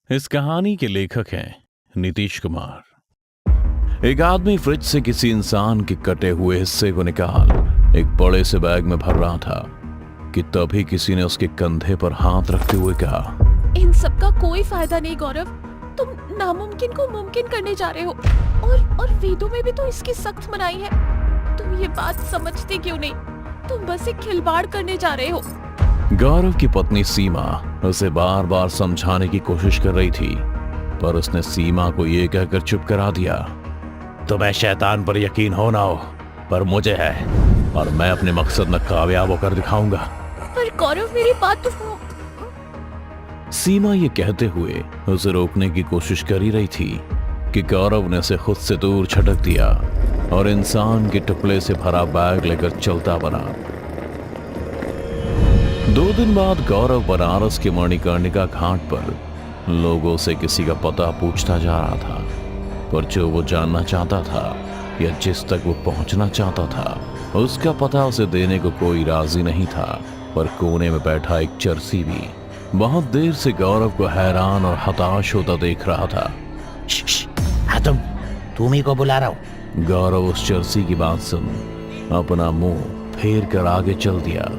इस कहानी के लेखक हैं नीतीश कुमार। एक आदमी फ्रिज से किसी इंसान के कटे हुए हिस्से को निकाल एक बड़े से बैग में भर रहा था कि तभी किसी ने उसके कंधे पर हाथ रखते हुए कहा, इन सब का कोई फायदा नहीं गौरव। तुम नामुमकिन को मुमकिन करने जा रहे हो और वेदों में भी तो इसकी सख्त मनाही है। तुम ये बात समझते क्यों नहीं? तुम बस एक खिलवाड़ करने जा रहे हो। गौरव की पत्नी सीमा उसे बार बार समझाने की कोशिश कर रही थी, पर उसने सीमा को ये कहकर चुप करा दिया, तुम्हें शैतान पर यकीन हो ना हो, पर मुझे है और मैं अपने मकसद में कामयाब होकर दिखाऊंगा। पर गौरव मेरी बात तो। सीमा ये कहते हुए उसे रोकने की कोशिश कर ही रही थी कि गौरव ने उसे खुद से दूर छटक दिया और इंसान के टुकड़े से भरा बैग लेकर चलता बना। 2 दिन बाद गौरव बनारस के मणिकर्णिका घाट पर लोगों से किसी का पता पूछता जा रहा था, पर जो वो जानना चाहता था या जिस तक वो पहुंचना चाहता था उसका पता उसे देने को कोई राजी नहीं था। पर कोने में बैठा एक चरसी भी बहुत देर से गौरव को हैरान और हताश होता देख रहा था। हाँ, तुम ही को बुला रहा हूँ। गौरव उस चरसी की बात सुन अपना मुंह फेर कर आगे चल दिया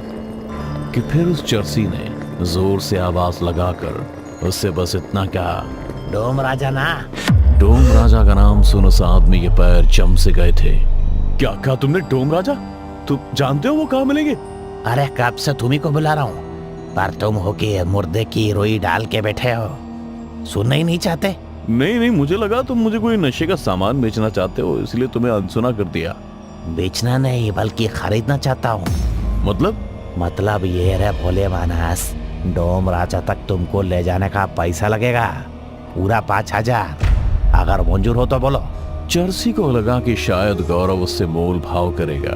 कि फिर उस चरसी ने जोर से आवाज लगाकर उससे बस इतना कहा, डोम राजा ना। डोम राजा का नाम सुन उस आदमी के पैर जम से गए थे। क्या कहा तुमने? डोम राजा? तुम जानते हो वो कहाँ मिलेंगे? अरे कब से तुम्ही को बुला रहा हूँ, पर तुम हो के मुर्दे की रोई डाल के बैठे हो। सुनना ही नहीं चाहते? नहीं, मुझे लगा तुम मुझे कोई नशे का सामान बेचना चाहते हो, इसलिए तुम्हें अनसुना कर दिया। बेचना नहीं बल्कि खरीदना चाहता हूँ। मतलब ये रे भोले मानस, डोम राजा तक तुमको ले जाने का पैसा लगेगा पूरा 5000। अगर मंजूर हो तो बोलो। चरसी को लगा कि शायद गौरव उससे मोल भाव करेगा,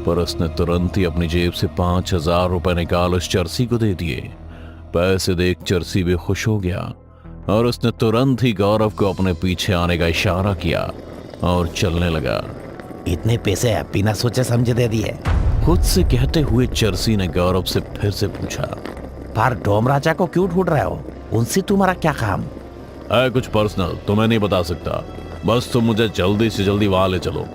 पर उसने तुरंत ही अपनी जेब से 5000 रुपए निकाल उस चरसी को दे दिए। पैसे देख चरसी भी खुश हो गया और उसने तुरंत ही गौरव को अपने पीछे आने का इशारा किया और चलने लगा। इतने पैसे बिना सोचे समझे दे दिए, खुद से कहते हुए चरसी ने गौरव से फिर से पूछा, पर डोम राजा को क्यों ढूंढ रहे हो? उनसे तुम्हारा क्या काम? कुछ पर्सनल तुम्हें नहीं बता सकता, बस तुम मुझे जल्दी से जल्दी वहां ले चलो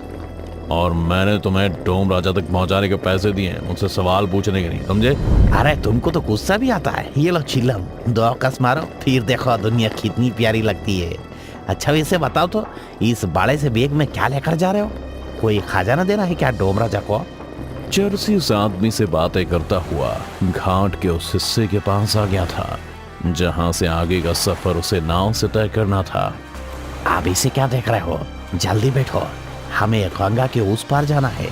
और मैंने तुम्हें डोम राजा तक पहुंचाने के पैसे दिए हैं, मुझसे सवाल पूछने के नहीं, समझे? अरे तुमको तो गुस्सा भी आता है। ये लो चिल्लम, 2 कस मारो फिर देखो दुनिया कितनी प्यारी लगती है। अच्छा वैसे बताओ तो इस बड़े से बैग में क्या लेकर जा रहे हो? कोई खजाना देना है क्या डोम राजा को? चरसी उस आदमी से बातें करता हुआ घाट के उस हिस्से के पास आ गया था जहां से आगे का सफर उसे नाव से तय करना था। आप इसे क्या देख रहे हो? जल्दी बैठो, हमें गंगा के उस पार जाना है,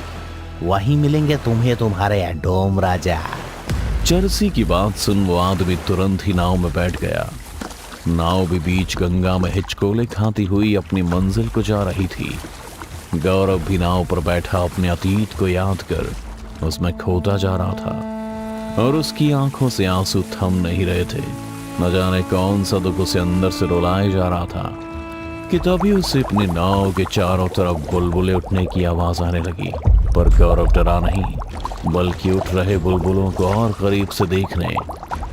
वहीं मिलेंगे तुम्हें तुम्हारे डोम राजा। चरसी की बात सुन वो आदमी तुरंत ही नाव में बैठ गया। नाव भी बीच गंगा में हिचकोले खाती हुई अपनी मंजिल को जा रही थी। गौरव भी नाव पर बैठा अपने अतीत को याद कर उसमें खोता जा रहा था और उसकी आंखों से आंसू थम नहीं रहे थे। न जाने कौन सा दुख उसे अंदर से रुलाए जा रहा था कि तभी उसे अपनी नाव के चारों तरफ बुलबुलें उठने की आवाज आने लगी। पर गौरव डरा नहीं, बल्कि उठ रहे बुलबुलों को और करीब से देखने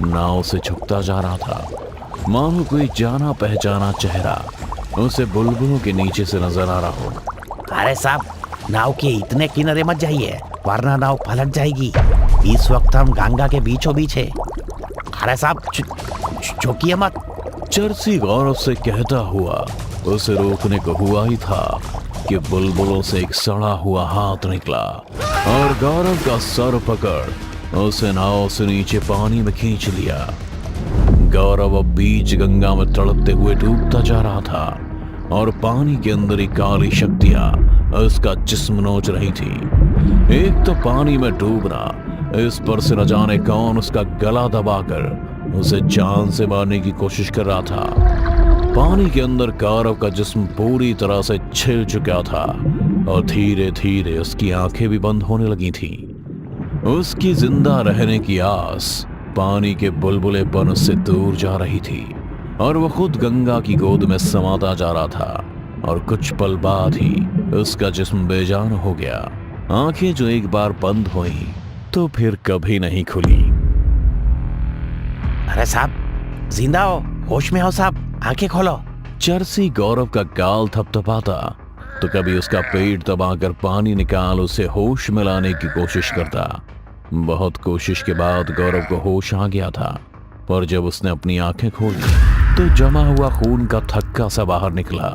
नाव से झुकता जा रहा था, मानो कोई जाना पहचाना चेहरा उसे बुलबुलों के नीचे से नजर आ रहा हो। अरे साहब, नाव के इतने किनारे मत जाइए वरना नाव पलट जाएगी। इस वक्त हम गंगा के बीचों बीच है। अरे साहब चौकिए मत। चरसी गौरव से कहता हुआ उसे रोकने को हुआ ही था कि बुलबुलों से एक सड़ा हुआ हाथ निकला और गौरव का सर पकड़ उसे नाव से नीचे पानी में खींच लिया। गौरव अब बीच गंगा में तड़पते हुए डूबता जा रहा था और पानी के अंदर ही काली शक्तियां उसका जिस्म नोच रही थी। एक तो पानी में डूबना, इस पर से न जाने कौन उसका गला दबाकर उसे जान से मारने की कोशिश कर रहा था। पानी के अंदर गौरव का जिस्म पूरी तरह से छिल चुका था और धीरे धीरे उसकी आंखें भी बंद होने लगी थी। उसकी जिंदा रहने की आस पानी के बुलबुलेपन उससे दूर जा रही थी और वो खुद गंगा की गोद में समाता जा रहा था और कुछ पल बाद ही उसका जिस्म बेजान हो गया। आंखें जो एक बार बंद हुई तो फिर कभी नहीं खुली। अरे साहब जिंदा हो, होश में हो साहब, आंखें खोलो। चर्सी गौरव का गाल थपथपाता तो कभी उसका पेट दबाकर पानी निकाल उसे होश में लाने की कोशिश करता। बहुत कोशिश के बाद गौरव को होश आ गया था, पर जब उसने अपनी आंखें खोली तो जमा हुआ खून का थक्का सा बाहर निकला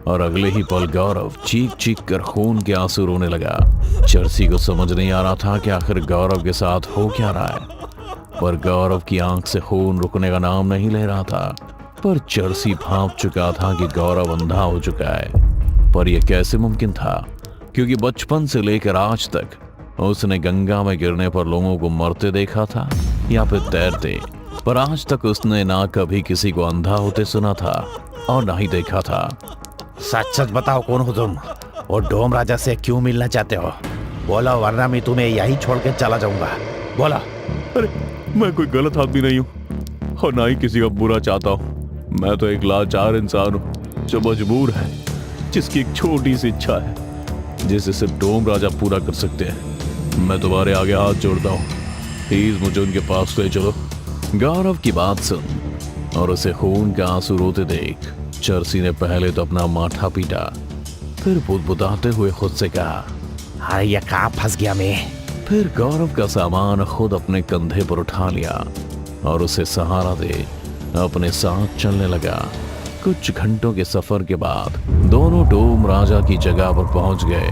और अगले ही पल गौरव चीख चीख कर खून के आंसू रोने लगा। चर्सी को समझ नहीं आ रहा था कि आखिर गौरव के साथ हो क्या रहा है, पर गौरव की आंख से खून रुकने का नाम नहीं ले रहा था। पर चर्सी भांप चुका था कि गौरव अंधा हो चुका है। पर यह कैसे मुमकिन था, क्योंकि बचपन से लेकर आज तक उसने गंगा में गिरने पर लोगों को मरते देखा था या फिर तैरते, पर आज तक उसने ना कभी किसी को अंधा होते सुना था और ना ही देखा था। सच सच बताओ, कौन हो तुम और डोम राजा से क्यों मिलना चाहते हो? बोलो, वरना मैं तुम्हें यही छोड़ के चला जाऊंगा। बोलो। अरे मैं कोई गलत आदमी नहीं हूँ और ना ही किसी का बुरा चाहता हूँ। मैं तो एक लाचार इंसान हूँ जो मजबूर है, जिसकी एक छोटी सी इच्छा है जिसे सिर्फ डोम राजा पूरा कर सकते हैं। मैं तुम्हारे आगे हाथ जोड़ता हूँ, प्लीज मुझे उनके पास ले चलो। गौरव की बात सुन और उसे खून के आंसू रोते देख चर्सी ने पहले तो अपना माथा पीटा, फिर बुदबुदाते हुए खुद से कहा, अरे ये कहाँ फंस गया मैं? फिर गौरव का सामान खुद अपने कंधे पर उठा लिया और उसे सहारा दे अपने साथ चलने लगा। कुछ घंटों के सफर के बाद दोनों डोम राजा की जगह पर पहुंच गए,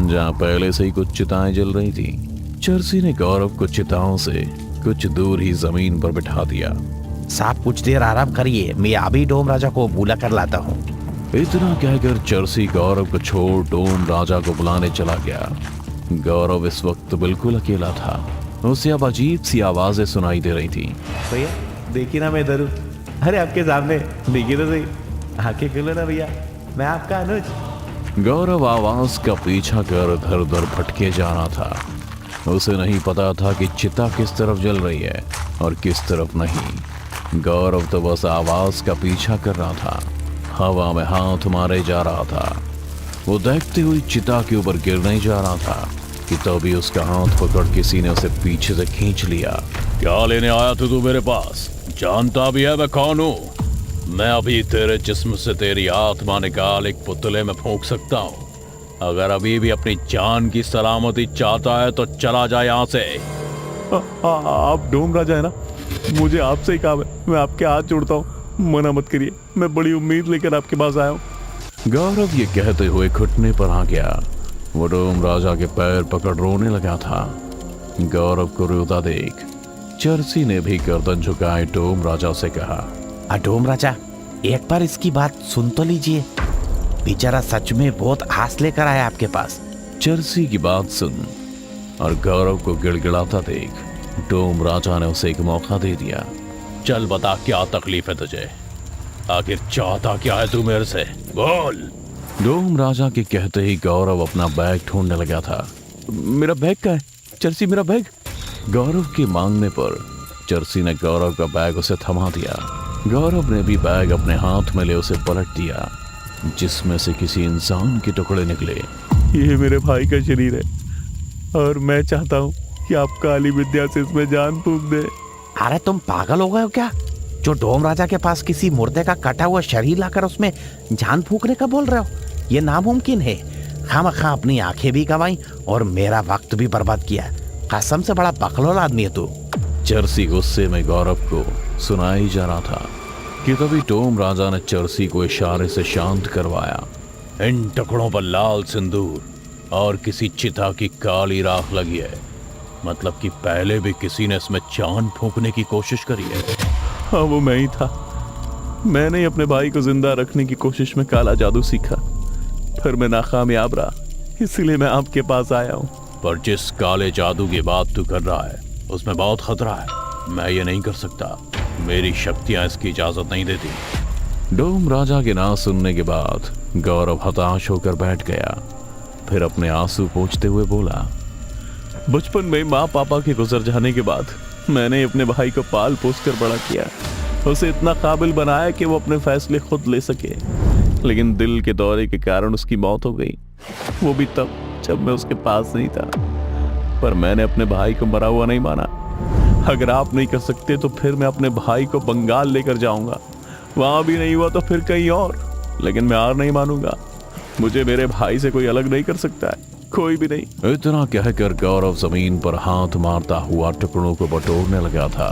जहां पहले से ही कुछ चिताएं जल रही थी। चर्सी ने गौरव को चिताओं से कुछ दूर ही जमीन पर बिठा दिया। साहब कुछ देर आराम करिए, मैं अभी डोम राजा को बुला कर लाता हूँ। इतना कहकर चर्सी गौरव को छोड़ डोम राजा को बुलाने चला गया। गौरव इस वक्त बिल्कुल अकेला था। उसे अब अजीब सी आवाजें सुनाई दे रही थी। भैया देखिए ना, मैं इधर हूँ। अरे आपके सामने देखिए तो सही, आंखें खोलो ना भैया, मैं आपका अनुज। गौरव आवाज का पीछा कर इधर उधर भटके जा रहा था। उसे नहीं पता था कि चिता किस तरफ जल रही है और किस तरफ नहीं। गौरव तो बस आवाज का पीछा कर रहा था, हवा में हाथ मारे जा रहा था। वो देखते हुए चिता के ऊपर गिरने जा रहा था कि तभी उसका हाथ पकड़ किसी ने उसे पीछे से खींच लिया। क्या लेने आया तू मेरे पास? जानता भी है मैं कौन हूँ? मैं अभी तेरे जिस्म से तेरी आत्मा निकाल एक पुतले में फूंक सकता हूँ। अगर अभी भी अपनी जान की सलामती चाहता है तो चला जाए यहाँ से। आप डोम राजा है ना? मुझे आपसे ही काम है, मैं आपके हाथ जोड़ता हूँ, मना मत करिए, मैं बड़ी उम्मीद लेकर आपके पास आया हूँ। गौरव ये कहते हुए घुटने पर आ गया। वो डोम राजा के पैर पकड़ रोने लगा था। गौरव को रोता देख चर्सी ने भी गर्दन झुकाए डोम राजा से कहा, डोम राजा एक बार इसकी बात सुन तो लीजिए, बेचारा सच में बहुत आस लेकर आया आपके पास। चर्सी की बात सुन और गौरव को गिड़गिड़ाता देख डोम राजा ने उसे एक मौका दे दिया। चल बता क्या तकलीफ है तुझे, आखिर चाहता क्या है तू मेरे से, बोल। डोम राजा के कहते ही गौरव अपना बैग ढूंढने लगा था। मेरा बैग कहाँ है? चर्सी मेरा बैग। गौरव के मांगने पर चर्सी ने गौरव का बैग उसे थमा दिया। गौरव ने भी बैग अपने हाथ में ले उसे पलट दिया, जिसमें से किसी इंसान के टुकड़े निकले। ये मेरे भाई का शरीर है और मैं चाहता हूँ कि आप काली विद्या से इसमें जान फूंक दे। अरे तुम पागल हो गए हो क्या? जो डोम राजा के पास किसी मुर्दे का कटा हुआ शरीर लाकर उसमें जान फूंकने का बोल रहे हो? ये नामुमकिन है। खामखा अपनी आंखें भी गंवाई और मेरा वक्त भी बर्बाद किया। कसम से बड़ा बकलोल आदमी है तू। चर्सी गुस्से में गौरव को सुनाई जा रहा था कि तभी डोम राजा ने चर्सी को इशारे से शांत करवाया। इन टुकड़ों पर लाल सिंदूर और किसी चिता की काली राख लगी है, मतलब कि पहले भी किसी ने इसमें जान फूंकने की कोशिश करी है। हाँ वो मैं ही था। मैंने ही अपने भाई को जिंदा रखने की कोशिश में काला जादू सीखा, पर मैं नाकामयाब रहा, इसीलिए मैं आपके पास आया हूँ। पर जिस काले जादू की बात तू कर रहा है उसमें बहुत खतरा है। मैं ये नहीं कर सकता, मेरी शक्तियां इसकी इजाजत नहीं देती। डोम राजा के ना सुनने के बाद गौरव हताश होकर बैठ गया। फिर अपने आंसू पोंछते हुए बोला, बचपन में माँ पापा के गुजर जाने के बाद मैंने अपने भाई को पाल पोस कर बड़ा किया, उसे इतना काबिल बनाया कि वो अपने फैसले खुद ले सके। लेकिन दिल के दौरे के कारण उसकी मौत हो गई, वो भी तब जब मैं उसके पास नहीं था। पर मैंने अपने भाई को मरा हुआ नहीं माना। अगर आप नहीं कर सकते तो फिर मैं अपने भाई को बंगाल लेकर जाऊंगा, वहां भी नहीं हुआ तो फिर कहीं और, लेकिन मैं हार नहीं मानूंगा। मुझे मेरे भाई से कोई अलग नहीं कर सकता है, कोई भी नहीं। इतना कहकर गौरव जमीन पर हाथ मारता हुआ टुकड़ों को बटोरने लगा था।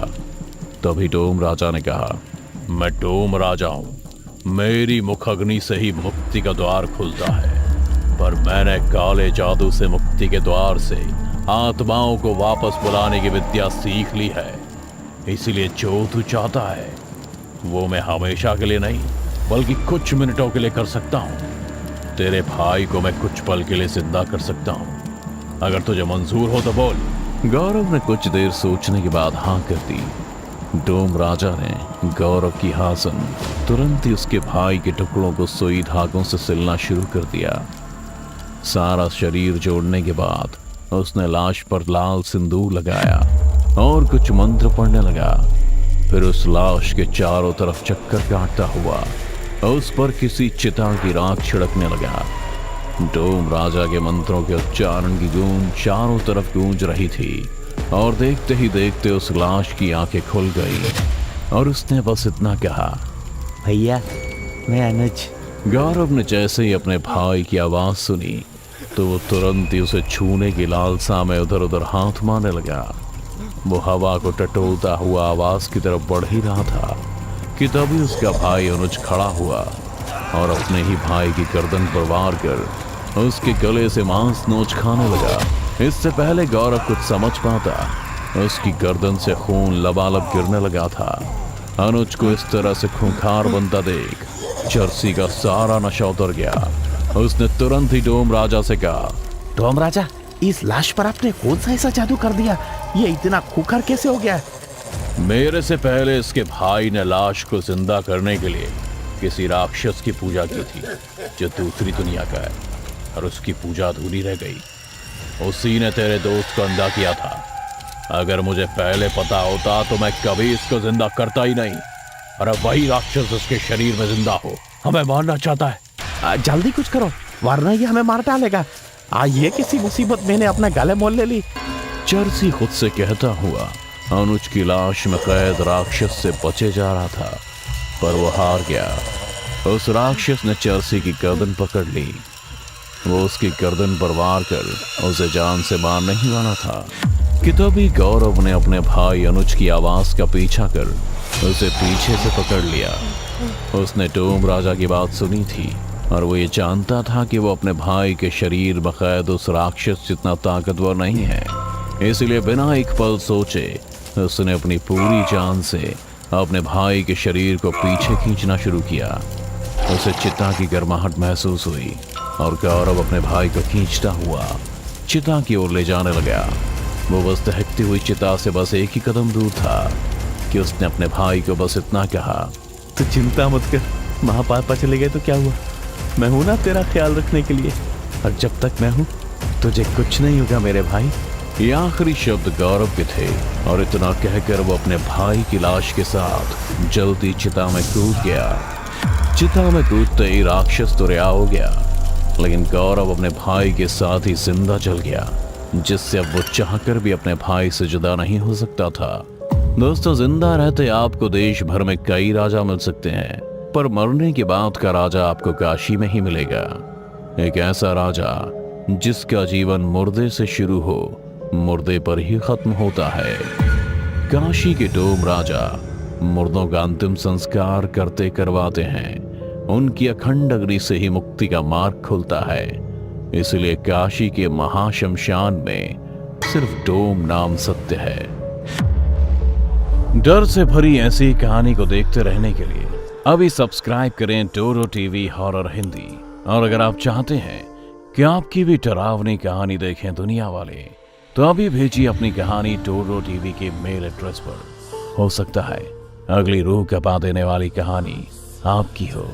तभी डोम राजा ने कहा, मैं डोम राजा हूं, मेरी मुखअग्नि से ही मुक्ति का द्वार खुलता है, पर मैंने काले जादू से मुक्ति के द्वार से आत्माओं को वापस बुलाने की विद्या सीख ली है। इसीलिए जो तू चाहता है वो मैं हमेशा के लिए नहीं बल्कि कुछ मिनटों के लिए कर सकता हूँ। तेरे भाई को मैं कुछ पल के लिए जिंदा कर सकता हूँ, अगर तुझे मंजूर हो तो बोल। गौरव ने कुछ देर सोचने के बाद हाँ कर दी। डोम राजा ने गौरव की हाँ सुन तुरंत ही उसके भाई के टुकड़ों को सुई धागों से सिलना शुरू कर दिया। सारा शरीर जोड़ने के बाद उसने लाश पर लाल सिंदूर लगाया और कुछ मंत्र पढ़ने लगा। फिर उस लाश के चारों तरफ चक्कर काटता हुआ उस पर किसी चिता की राख छिड़कने लगा। डोम राजा के मंत्रों के उच्चारण की गूंज चारों तरफ गूंज रही थी और देखते ही देखते उस लाश की आंखें खुल गई और उसने बस इतना कहा, भैया मैं अनुज। गौरव ने जैसे ही अपने भाई की आवाज सुनी तो वो तुरंत ही उसे छूने की लालसा में उधर उधर हाथ मारने लगा। वो हवा को टटोलता हुआ आवाज की तरफ बढ़ ही रहा था कि तभी उसका भाई अनुज खड़ा हुआ और अपने ही भाई की गर्दन पर वार कर उसके गले से मांस नोच खाने लगा। इससे पहले गौरव कुछ समझ पाता, उसकी गर्दन से खून लबालब गिरने लगा था। अनुज को इस तरह से खूंखार बनता देख चर्सी का सारा नशा उतर गया। उसने तुरंत ही डोम राजा से कहा, डोम राजा, इस लाश पर आपने कौन सा ऐसा जादू कर दिया? ये इतना खूंखार कैसे हो गया? मेरे से पहले इसके भाई ने लाश को जिंदा करने के लिए किसी राक्षस की पूजा की थी जो दूसरी दुनिया का है, और उसकी पूजा अधूरी रह गई। उसी ने तेरे दोस्त को अंधा किया था। अगर मुझे पहले पता होता तो मैं कभी इसको जिंदा करता ही नहीं। और अब वही राक्षस उसके शरीर में जिंदा हो हमें मारना चाहता है। जल्दी कुछ करो वरना ये हमें मार डालेगा। ये किसी मुसीबत मैंने अपने गले मोल ले ली। चर्सी खुद से कहता हुआ अनुज की लाश में कैद राक्षस से बचे जा रहा था, पर वो हार गया। उस राक्षस ने चर्सी की गर्दन पकड़ ली। वो उसकी गर्दन पर वार कर उसे जान से मार नहीं वाला था कि तभी गौरव ने अपने भाई अनुज की आवाज का पीछा कर उसे पीछे से पकड़ लिया। उसने डोम राजा की बात सुनी थी और वो ये जानता था कि वो अपने भाई के शरीर में कैद उस राक्षस जितना ताकतवर नहीं है। इसलिए बिना एक पल सोचे उसने अपनी पूरी जान से अपने भाई के शरीर को पीछे खींचना शुरू किया। उसे चिता की गर्माहट महसूस हुई और गौरव अपने भाई को खींचता हुआ चिता की ओर ले जाने लगा। वो बस दहकती हुई चिता से बस एक ही कदम दूर था कि उसने अपने भाई को बस इतना कहा, तो चिंता मत कर, माँ पापा चले गए तो क्या हुआ, मैं हूं ना तेरा ख्याल रखने के लिए, और जब तक मैं हूं तुझे कुछ नहीं होगा मेरे भाई। ये आखिरी शब्द गौरव के थे और इतना कहकर वो अपने भाई की लाश के साथ जल्दी चिता में कूद गया। चिता में कूदते ही राक्षस तो रिहा हो गया, लेकिन गौरव अपने भाई के साथ ही जिंदा जल गया, जिससे अब वो चाहकर भी अपने भाई से जुदा नहीं हो सकता था। दोस्तों, जिंदा रहते आपको देश भर में कई राजा मिल सकते हैं, पर मरने के बाद का राजा आपको काशी में ही मिलेगा। एक ऐसा राजा जिसका जीवन मुर्दे से शुरू हो मुर्दे पर ही खत्म होता है। काशी के डोम राजा मुर्दों का अंतिम संस्कार करते करवाते हैं। उनकी अखंड अग्नि से ही मुक्ति का मार्ग खुलता है। इसलिए काशी के महाशमशान में सिर्फ डोम नाम सत्य है। डर से भरी ऐसी कहानी को देखते रहने के लिए अभी सब्सक्राइब करें डोरो टीवी हॉरर हिंदी। और अगर आप चाहते हैं कि आपकी भी डरावनी कहानी देखें दुनिया वाले, तो अभी भेजिए अपनी कहानी डोरो टीवी के मेल एड्रेस पर। हो सकता है अगली रूह कपा देने वाली कहानी आपकी हो।